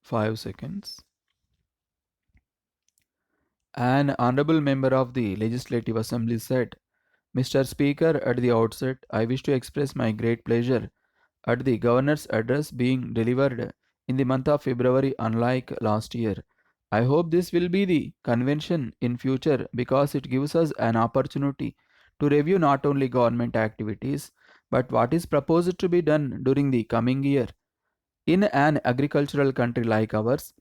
5 seconds. An honorable member of the Legislative Assembly said, Mr. Speaker, at the outset, I wish to express my great pleasure at the Governor's address being delivered in the month of February, unlike last year. I hope this will be the convention in future because it gives us an opportunity to review not only government activities but what is proposed to be done during the coming year. In an agricultural country like ours,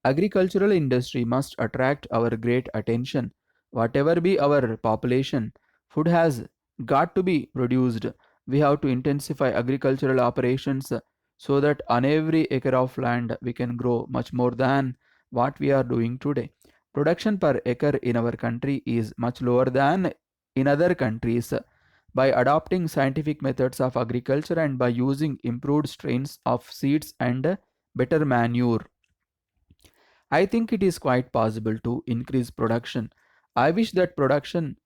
agricultural industry must attract our great attention. Whatever be our population, food has got to be produced. We have to intensify agricultural operations so that on every acre of land we can grow much more than what we are doing today. Production per acre in our country is much lower than in other countries. By adopting scientific methods of agriculture and by using improved strains of seeds and better manure, I think it is quite possible to increase production. I wish that production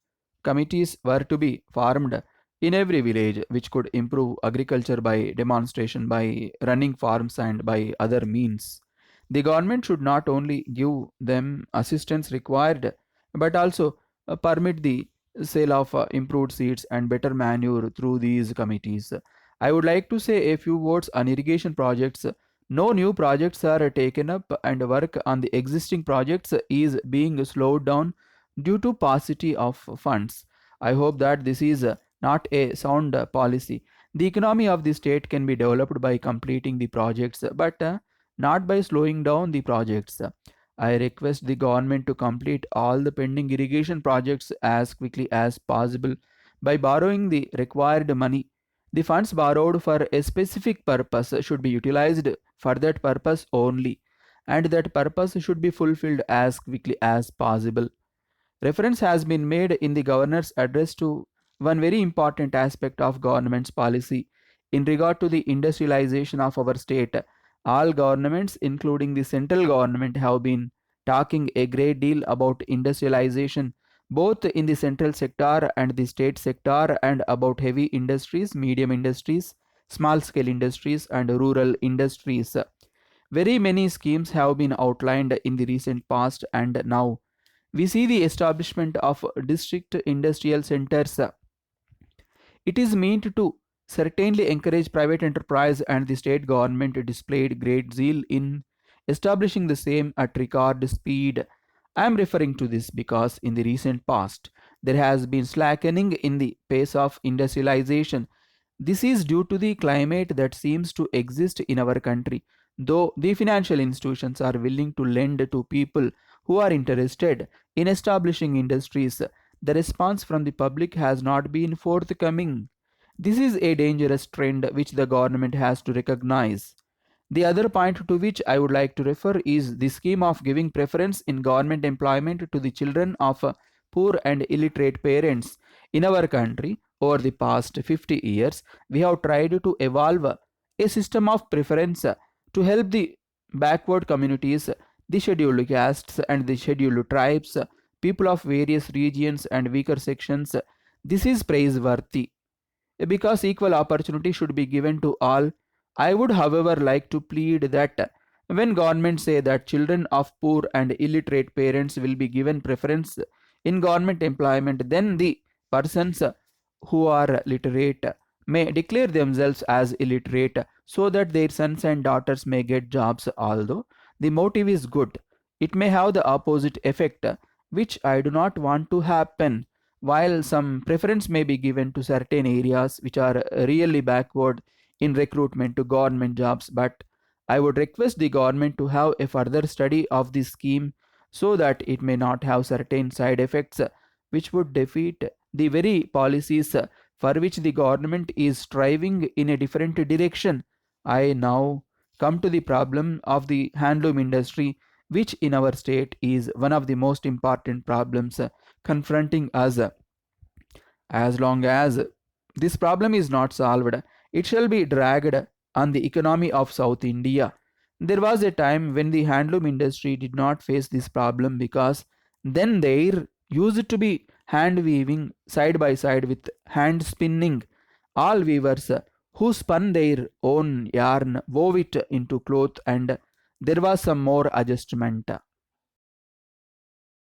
committees were to be formed in every village which could improve agriculture by demonstration, by running farms, and by other means. The government should not only give them assistance required but also permit the sale of improved seeds and better manure through these committees. I would like to say a few words on irrigation projects. No new projects are taken up, and work on the existing projects is being slowed down due to paucity of funds. I hope that this is not a sound policy. The economy of the state can be developed by completing the projects, but not by slowing down the projects. I request the government to complete all the pending irrigation projects as quickly as possible by borrowing the required money. The funds borrowed for a specific purpose should be utilized for that purpose only, and that purpose should be fulfilled as quickly as possible. Reference has been made in the governor's address to one very important aspect of government's policy in regard to the industrialization of our state. All governments, including the central government, have been talking a great deal about industrialization, both in the central sector and the state sector, and about heavy industries, medium industries, small scale industries, and rural industries. Very many schemes have been outlined in the recent past, and now we see the establishment of district industrial centers. It is meant to certainly encourage private enterprise, and the state government displayed great zeal in establishing the same at record speed. I am referring to this because in the recent past there has been slackening in the pace of industrialization. This is due to the climate that seems to exist in our country. Though the financial institutions are willing to lend to people who are interested in establishing industries, the response from the public has not been forthcoming. This is a dangerous trend which the government has to recognize. The other point to which I would like to refer is the scheme of giving preference in government employment to the children of poor and illiterate parents. In our country, over the past 50 years, we have tried to evolve a system of preference to help the backward communities, the scheduled castes, and the scheduled tribes, people of various regions and weaker sections. This is praiseworthy because equal opportunity should be given to all. I would, however, like to plead that when governments say that children of poor and illiterate parents will be given preference in government employment, then the persons who are literate may declare themselves as illiterate so that their sons and daughters may get jobs. Although the motive is good, it may have the opposite effect, which I do not want to happen. While some preference may be given to certain areas which are really backward in recruitment to government jobs, but I would request the government to have a further study of this scheme so that it may not have certain side effects which would defeat the very policies for which the government is striving in a different direction. I now come to the problem of the handloom industry, which in our state is one of the most important problems confronting us. As long as this problem is not solved, it shall be dragged on the economy of South India. There was a time when the handloom industry did not face this problem because then there used to be hand weaving side by side with hand spinning. All weavers who spun their own yarn wove it into cloth, and There was some more adjustment.